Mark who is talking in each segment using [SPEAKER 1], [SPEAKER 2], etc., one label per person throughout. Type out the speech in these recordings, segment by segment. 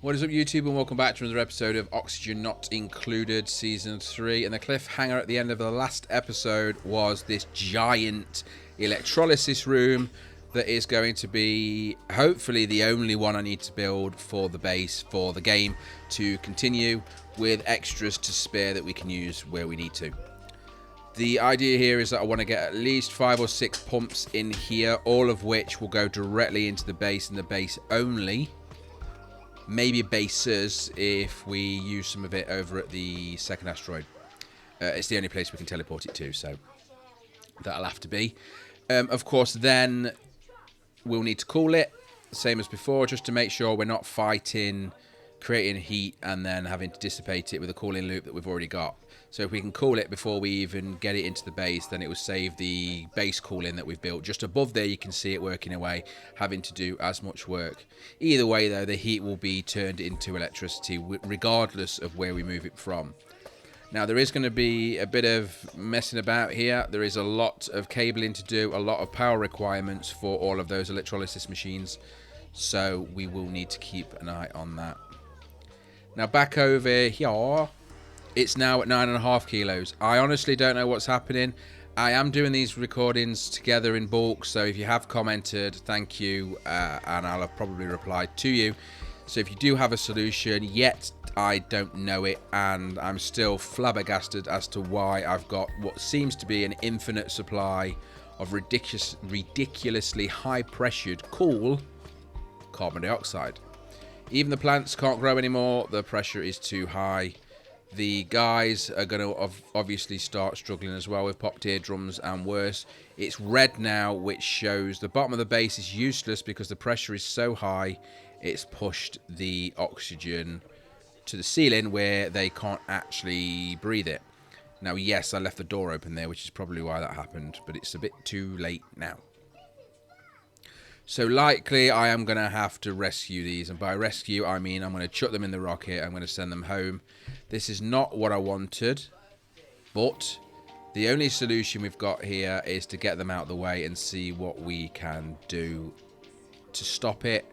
[SPEAKER 1] What is up, YouTube, and welcome back to another episode of Oxygen Not Included Season 3. And the cliffhanger at the end of the last episode was this giant electrolysis room that is going to be, hopefully, the only one I need to build for the base for the game to continue with extras to spare that we can use where we need to. The idea here is that I want to get at least 5 or 6 pumps in here, all of which will go directly into the base and the base only. Maybe bases if we use some of it over at the second asteroid. It's the only place we can teleport it to, so that'll have to be. Of course, then we'll need to cool it, same as before, just to make sure we're not fighting, creating heat, and then having to dissipate it with a cooling loop that we've already got. So if we can cool it before we even get it into the base, then it will save the base cooling that we've built. Just above there, you can see it working away, having to do as much work. Either way, though, the heat will be turned into electricity, regardless of where we move it from. Now, there is going to be a bit of messing about here. There is a lot of cabling to do, a lot of power requirements for all of those electrolysis machines. So we will need to keep an eye on that. Now, back over here, it's now at 9.5 kilos. I honestly don't know what's happening. I am doing these recordings together in bulk, so if you have commented, thank you, and I'll have probably replied to you. So if you do have a solution, yet I don't know it, and I'm still flabbergasted as to why I've got what seems to be an infinite supply of ridiculously high-pressured, cool carbon dioxide. Even the plants can't grow anymore. The pressure is too high. The guys are going to obviously start struggling as well with popped eardrums and worse. It's red now, which shows the bottom of the base is useless because the pressure is so high. It's pushed the oxygen to the ceiling where they can't actually breathe it. Now, yes, I left the door open there, which is probably why that happened, but it's a bit too late now. So likely I am going to have to rescue these, and by rescue I mean I'm going to chuck them in the rocket. I'm going to send them home. This is not what I wanted, but the only solution we've got here is to get them out of the way and see what we can do to stop it.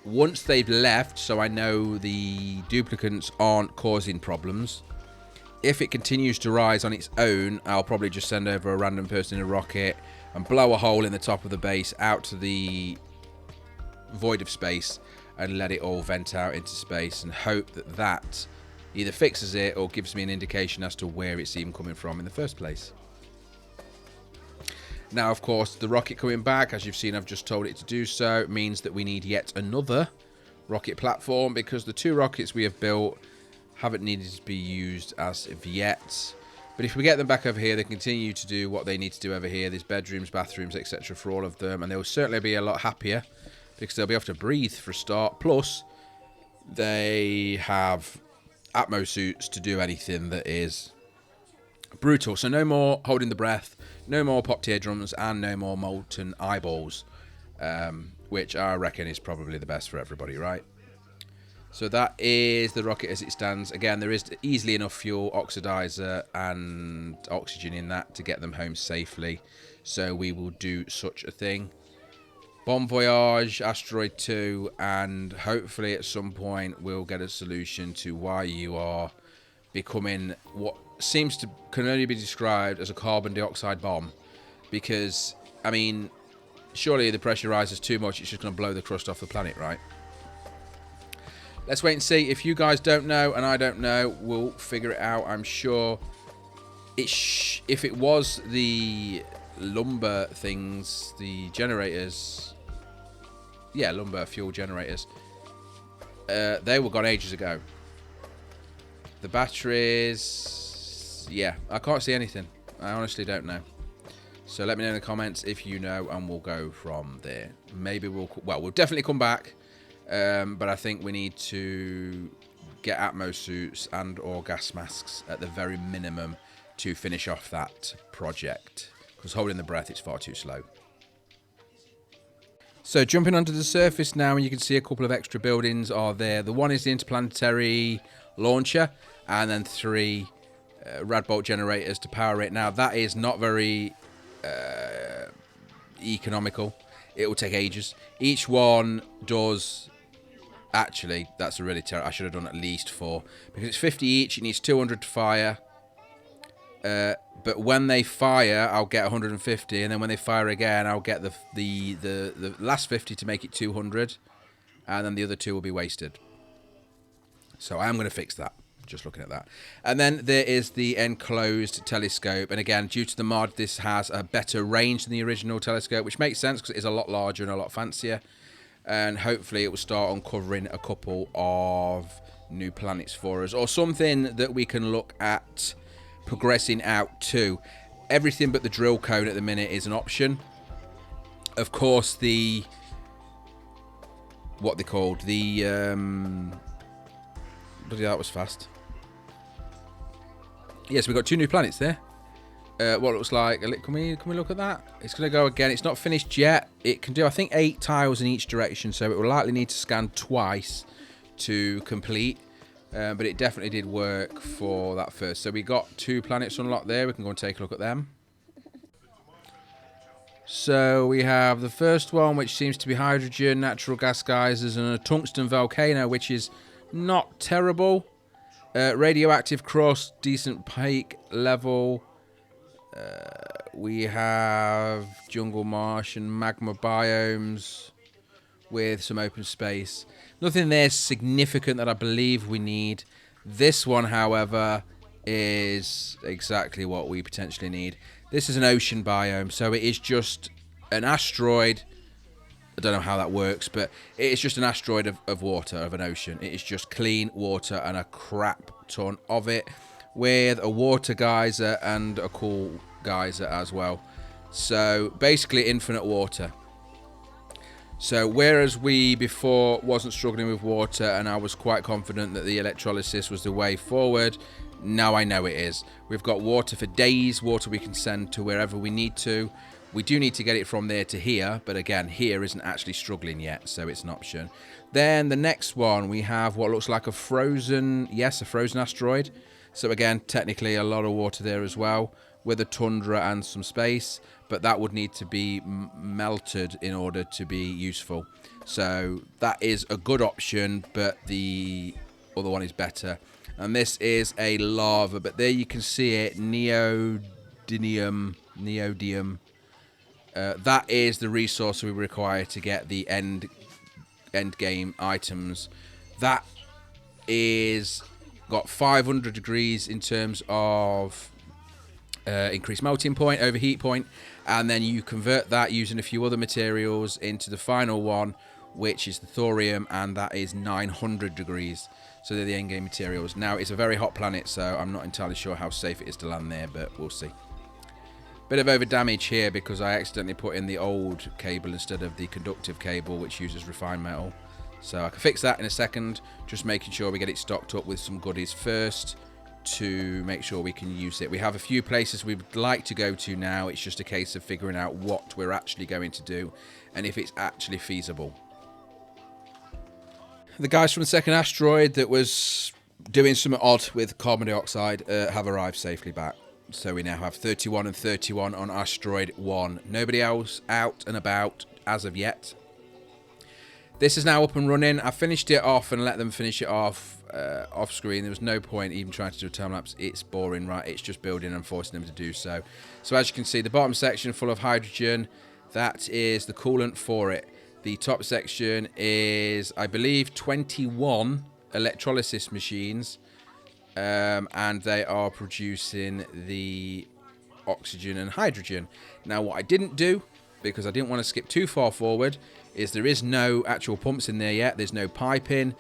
[SPEAKER 1] Once they've left, so I know the duplicants aren't causing problems, if it continues to rise on its own, I'll probably just send over a random person in a rocket and blow a hole in the top of the base out to the void of space and let it all vent out into space and hope that that either fixes it or gives me an indication as to where it's even coming from in the first place. Now, of course, the rocket coming back, as you've seen, I've just told it to do so, means that we need yet another rocket platform because the 2 rockets we have built haven't needed to be used as of yet. But if we get them back over here, they continue to do what they need to do over here. There's bedrooms, bathrooms, etc. for all of them. And they'll certainly be a lot happier because they'll be able to breathe for a start. Plus, they have Atmo suits to do anything that is brutal. So no more holding the breath, no more popped eardrums, and no more molten eyeballs. Which I reckon is probably the best for everybody, right? So that is the rocket as it stands. Again, there is easily enough fuel, oxidizer, and oxygen in that to get them home safely. So we will do such a thing. Bon voyage, Asteroid 2, and hopefully at some point we'll get a solution to why you are becoming what seems to can only be described as a carbon dioxide bomb. Because, I mean, surely the pressure rises too much, it's just going to blow the crust off the planet, right? Let's wait and see. If you guys don't know and I don't know, we'll figure it out, I'm sure. If it was the lumber things, the generators, yeah, lumber fuel generators, they were gone ages ago. The batteries, yeah, I can't see anything. I honestly don't know. So let me know in the comments if you know, and we'll go from there. Maybe we'll definitely come back. But I think we need to get Atmo suits and or gas masks at the very minimum to finish off that project. Because holding the breath, it's far too slow. So jumping onto the surface now, and you can see a couple of extra buildings are there. The one is the interplanetary launcher, and then 3 Radbolt generators to power it. Now, that is not very economical. It will take ages. Each one does Actually, that's a really terrible. I should have done at least 4 because it's 50 each. It needs 200 to fire. But when they fire, I'll get 150, and then when they fire again, I'll get the last 50 to make it 200, and then the other 2 will be wasted. So I am going to fix that. Just looking at that. And then there is the enclosed telescope, and again, due to the mod, this has a better range than the original telescope, which makes sense because it is a lot larger and a lot fancier. And hopefully it will start uncovering a couple of new planets for us, or something that we can look at progressing out to. Everything but the drill cone at the minute is an option. Of course, the what they called the bloody hell, that was fast. Yes, we've got 2 new planets there. What looks like, can we look at that? It's going to go again. It's not finished yet. It can do, I think, 8 tiles in each direction, so it will likely need to scan twice to complete. But it definitely did work for that first. So we got 2 planets unlocked there. We can go and take a look at them. So we have the first one, which seems to be hydrogen, natural gas geysers, and a tungsten volcano, which is not terrible. Radioactive crust, decent peak level. We have jungle marsh and magma biomes with some open space. Nothing there significant that I believe we need. This one, however, is exactly what we potentially need. This is an ocean biome, so it is just an asteroid. I don't know how that works, but it is just an asteroid of water, of an ocean. It is just clean water and a crap ton of it, with a water geyser and a cool geyser as well. So basically infinite water. So whereas we before wasn't struggling with water and I was quite confident that the electrolysis was the way forward, now I know it is. We've got water for days, water we can send to wherever we need to. We do need to get it from there to here, but again, here isn't actually struggling yet, so it's an option. Then the next one, we have what looks like a frozen, yes, a frozen asteroid. So again, technically a lot of water there as well, with a tundra and some space, but that would need to be melted in order to be useful. So that is a good option, but the other one is better. And this is a lava, but there you can see it, neodymium. That is the resource we require to get the end game items. That is got 500 degrees in terms of increased melting point, overheat point, and then you convert that using a few other materials into the final one, which is the thorium, and that is 900 degrees. So they're the end game materials. Now, it's a very hot planet, so I'm not entirely sure how safe it is to land there, but we'll see. Bit of over damage here because I accidentally put in the old cable instead of the conductive cable, which uses refined metal. So I can fix that in a second, just making sure we get it stocked up with some goodies first to make sure we can use it. We have a few places we'd like to go to now. It's just a case of figuring out what we're actually going to do and if it's actually feasible. The guys from the second asteroid that was doing something odd with carbon dioxide have arrived safely back. So we now have 31 and 31 on asteroid 1. Nobody else out and about as of yet. This is now up and running. I finished it off and let them finish it off screen. There was no point even trying to do a time lapse. It's boring, right? It's just building and forcing them to do so. So as you can see, the bottom section full of hydrogen, that is the coolant for it. The top section is, I believe, 21 electrolysis machines, and they are producing the oxygen and hydrogen. Now, what I didn't do, because I didn't want to skip too far forward, is there is no actual pumps in there yet. There's no piping,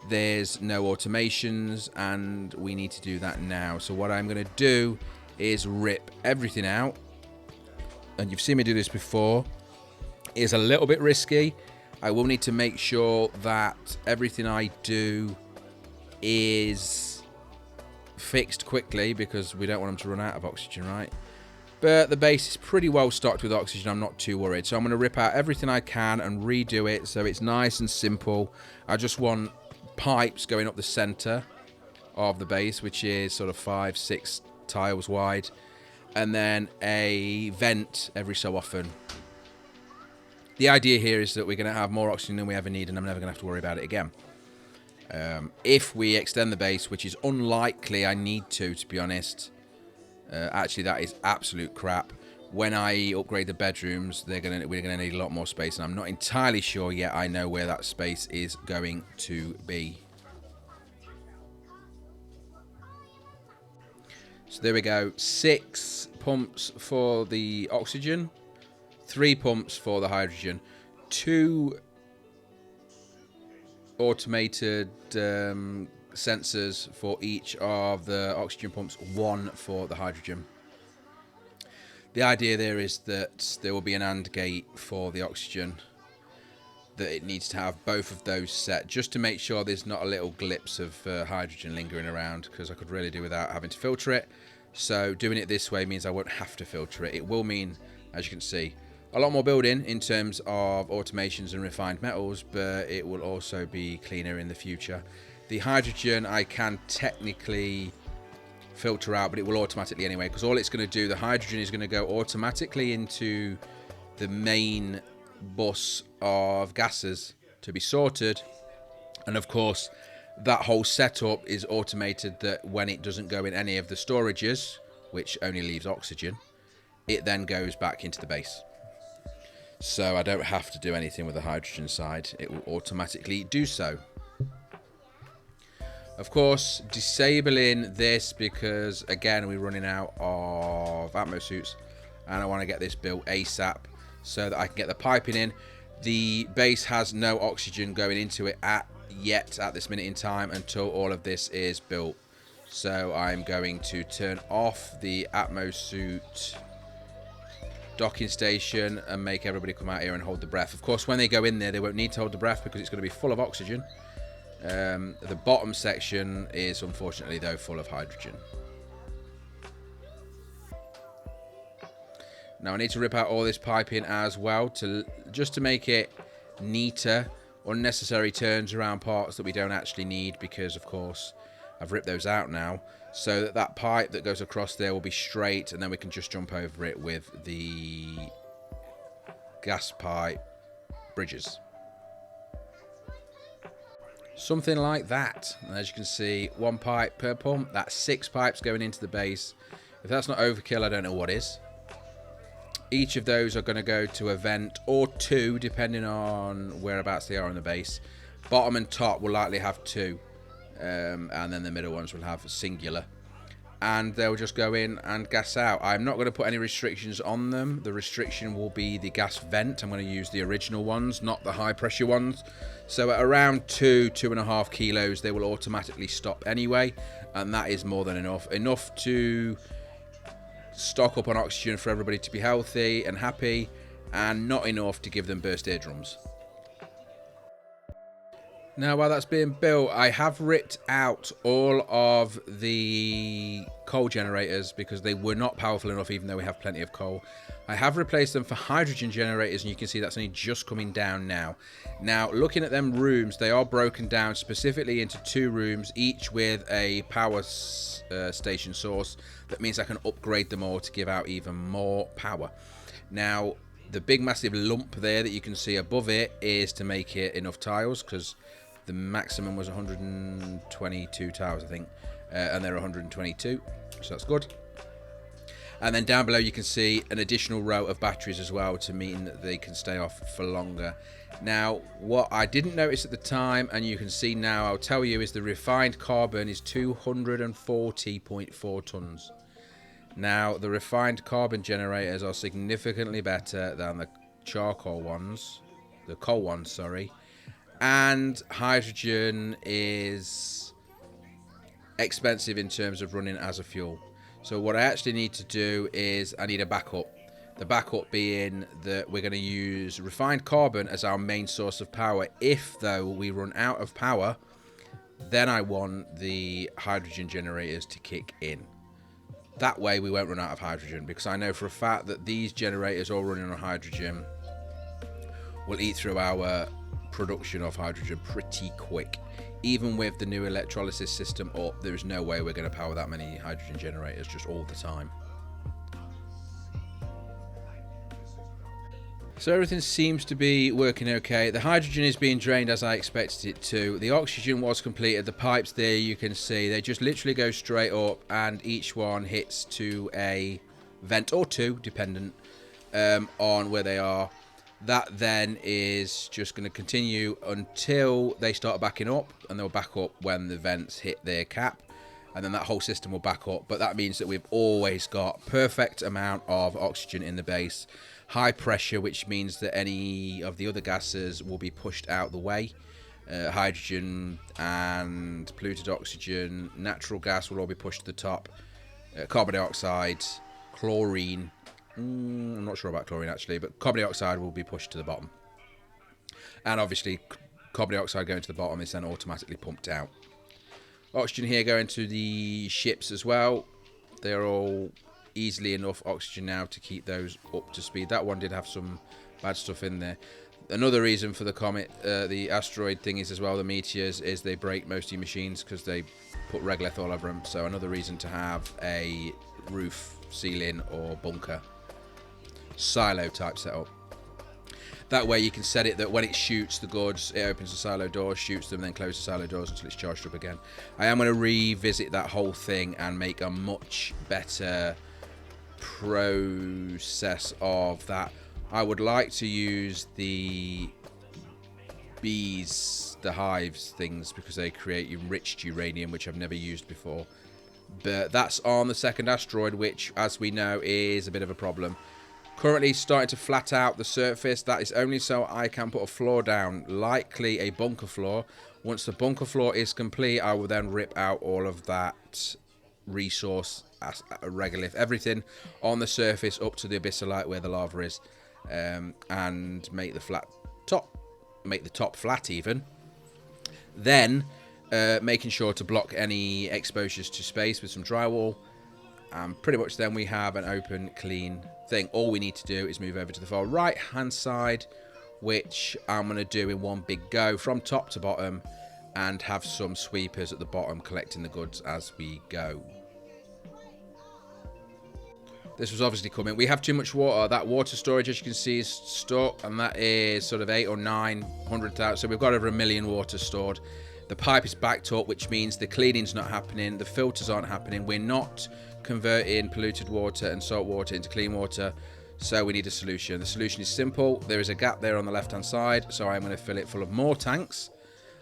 [SPEAKER 1] there's no automations, and we need to do that now. So what I'm going to do is rip everything out, and you've seen me do this before. Is a little bit risky. I will need to make sure that everything I do is fixed quickly because we don't want them to run out of oxygen, right? But the base is pretty well stocked with oxygen. I'm not too worried. So I'm going to rip out everything I can and redo it so it's nice and simple. I just want pipes going up the center of the base, which is sort of 5-6 tiles wide, and then a vent every so often. The idea here is that we're going to have more oxygen than we ever need, and I'm never going to have to worry about it again. If we extend the base, which is unlikely, I need to be honest. Actually, that is absolute crap. When I upgrade the bedrooms, we're gonna need a lot more space, and I'm not entirely sure yet I know where that space is going to be. So there we go. 6 pumps for the oxygen, 3 pumps for the hydrogen, 2 automated sensors for each of the oxygen pumps, 1 for the hydrogen. The idea there is that there will be an AND gate for the oxygen, that it needs to have both of those set, just to make sure there's not a little glimpse of hydrogen lingering around, because I could really do without having to filter it. So doing it this way means I won't have to filter it. It will mean, as you can see, a lot more building in terms of automations and refined metals, but it will also be cleaner in the future. The hydrogen I can technically filter out, but it will automatically anyway, because all it's going to do, the hydrogen is going to go automatically into the main bus of gases to be sorted, and of course that whole setup is automated, that when it doesn't go in any of the storages, which only leaves oxygen, it then goes back into the base. So I don't have to do anything with the hydrogen side, it will automatically do so. Of course, disabling this because, again, we're running out of atmo suits, and I want to get this built ASAP so that I can get the piping in. The base has no oxygen going into it at this minute in time until all of this is built. So I'm going to turn off the atmo suit docking station and make everybody come out here and hold the breath. Of course, when they go in there, they won't need to hold the breath because it's going to be full of oxygen. The bottom section is unfortunately though full of hydrogen. Now I need to rip out all this piping as well, just to make it neater. Unnecessary turns around parts that we don't actually need, because of course I've ripped those out now, so that pipe that goes across there will be straight, and then we can just jump over it with the gas pipe bridges. Something like that. And as you can see, 1 pipe per pump. That's 6 pipes going into the base. If that's not overkill, I don't know what is. Each of those are going to go to a vent or 2, depending on whereabouts they are on the base. Bottom and top will likely have 2, and then the middle ones will have singular. And they'll just go in and gas out. I'm not going to put any restrictions on them. The restriction will be the gas vent. I'm going to use the original ones, not the high pressure ones. So at around 2.5 kilos, they will automatically stop anyway, and that is more than enough to stock up on oxygen for everybody to be healthy and happy, and not enough to give them burst eardrums. Now, while that's being built, I have ripped out all of the coal generators because they were not powerful enough, even though we have plenty of coal. I have replaced them for hydrogen generators, and you can see that's only just coming down now. Now, looking at them rooms, they are broken down specifically into 2 rooms, each with a power station source. That means I can upgrade them all to give out even more power. Now, the big massive lump there that you can see above it is to make it enough tiles, because the maximum was 122 tiles, I think, and there are 122, so that's good. And then down below you can see an additional row of batteries as well, to mean that they can stay off for longer. Now, what I didn't notice at the time, and you can see now, I'll tell you, is the refined carbon is 240.4 tons. Now, the refined carbon generators are significantly better than the charcoal ones, the coal ones, sorry. And hydrogen is expensive in terms of running as a fuel. So what I actually need to do is I need a backup. The backup being that we're going to use refined carbon as our main source of power. If, though, we run out of power, then I want the hydrogen generators to kick in. That way we won't run out of hydrogen, because I know for a fact that these generators all running on hydrogen will eat through our production of hydrogen pretty quick. Even with the new electrolysis system up, there is no way we're going to power that many hydrogen generators just all the time. So everything seems to be working okay. The hydrogen is being drained as I expected it to. The oxygen was completed. The pipes there, you can see, they just literally go straight up, and each one hits to a vent or two, dependent on where they are. That then is just going to continue until they start backing up, and they'll back up when the vents hit their cap, and then that whole system will back up. But that means that we've always got perfect amount of oxygen in the base. High pressure, which means that any of the other gases will be pushed out the way. Hydrogen and polluted oxygen, natural gas will all be pushed to the top. Carbon dioxide, chlorine, I'm not sure about chlorine actually, but carbon dioxide will be pushed to the bottom. And obviously carbon dioxide going to the bottom is then automatically pumped out. Oxygen here going to the ships as well. They're all easily enough oxygen now to keep those up to speed. That one did have some bad stuff in there. Another reason for the comet, the asteroid thingies as well, the meteors, is they break most of your machines because they put regolith all over them. So another reason to have a roof, ceiling or bunker silo type setup. That way you can set it that when it shoots the goods, it opens the silo doors, shoots them, then closes the silo doors until it's charged up again. I am going to revisit that whole thing and make a much better process of that. I would like to use the bees, the hives things, because they create enriched uranium, which I've never used before. But that's on the second asteroid, which, as we know, is a bit of a problem. Currently starting to flat out the surface. That is only so I can put a floor down, likely a bunker floor. Once the bunker floor is complete, I will then rip out all of that resource, regolith, everything on the surface up to the abyssalite where the lava is, and make the flat top, make the top flat even. Then making sure to block any exposures to space with some drywall, and pretty much then we have an open, clean thing. All we need to do is move over to the far right hand side, which I'm going to do in one big go from top to bottom, and have some sweepers at the bottom collecting the goods as we go. This was obviously coming. We have too much water. That water storage, as you can see, is stuck, and that is sort of 800,000 or 900,000. So we've got over 1 million water stored. The pipe is backed up, which means the cleaning's not happening. The filters aren't happening. We're not converting polluted water and salt water into clean water. So we need a solution. The solution is simple. There is a gap there on the left-hand side. So I'm going to fill it full of more tanks.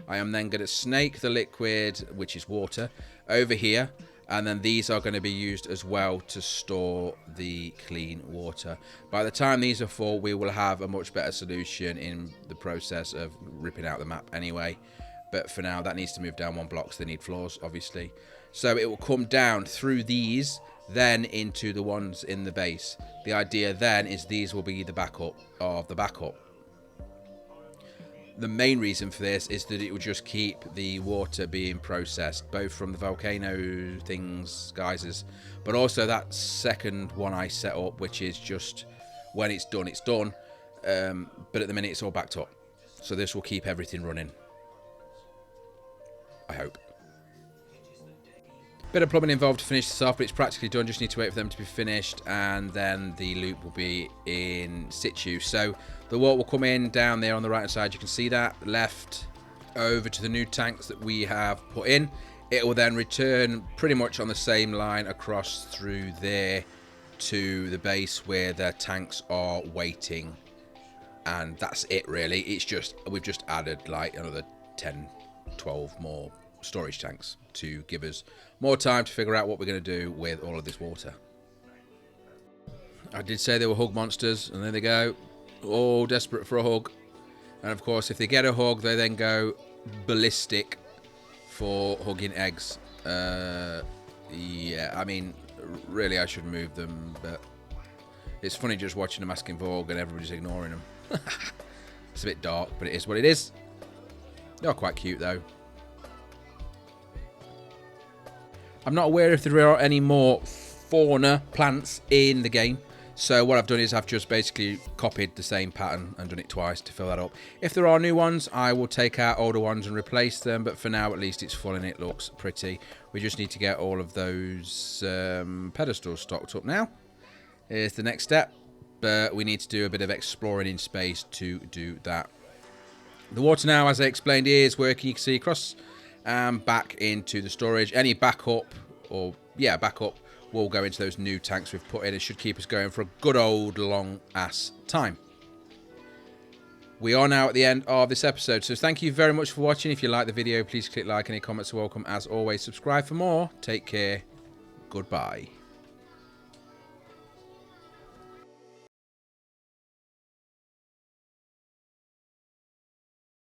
[SPEAKER 1] I am then going to snake the liquid, which is water, over here. And then these are going to be used as well to store the clean water. By the time these are full, we will have a much better solution in the process of ripping out the map anyway. But for now, that needs to move down one block, so they need floors, obviously. So it will come down through these, then into the ones in the base. The idea then is these will be the backup of the backup. The main reason for this is that it will just keep the water being processed, both from the volcano things, geysers, but also that second one I set up, which is just when it's done, it's done. But at the minute, it's all backed up. So this will keep everything running. I hope. Bit of plumbing involved to finish this off, but it's practically done. Just need to wait for them to be finished, and then the loop will be in situ. So the water will come in down there on the right hand side. You can see that left over to the new tanks that we have put in. It will then return pretty much on the same line across through there to the base where the tanks are waiting, and that's it really. It's just we've just added like another 10-12 more storage tanks to give us more time to figure out what we're going to do with all of this water. I did say they were hug monsters, and there they go, all desperate for a hug. And of course, if they get a hug, they then go ballistic for hugging eggs. Yeah, I mean, really I should move them, but it's funny just watching them asking for hug and everybody's ignoring them. It's a bit dark, but it is what it is. They're quite cute though. I'm not aware if there are any more fauna plants in the game. So what I've done is I've just basically copied the same pattern and done it twice to fill that up. If there are new ones, I will take out older ones and replace them. But for now, at least it's full and it looks pretty. We just need to get all of those pedestals stocked up now. Here's the next step. but we need to do a bit of exploring in space to do that. The water now, as I explained, is working. You can see across and back into the storage. Any backup will go into those new tanks we've put in. It should keep us going for a good old long ass time. We are now at the end of this episode, so thank you very much for watching. If you like the video, please click like. Any comments are welcome. As always, subscribe for more. Take care. Goodbye.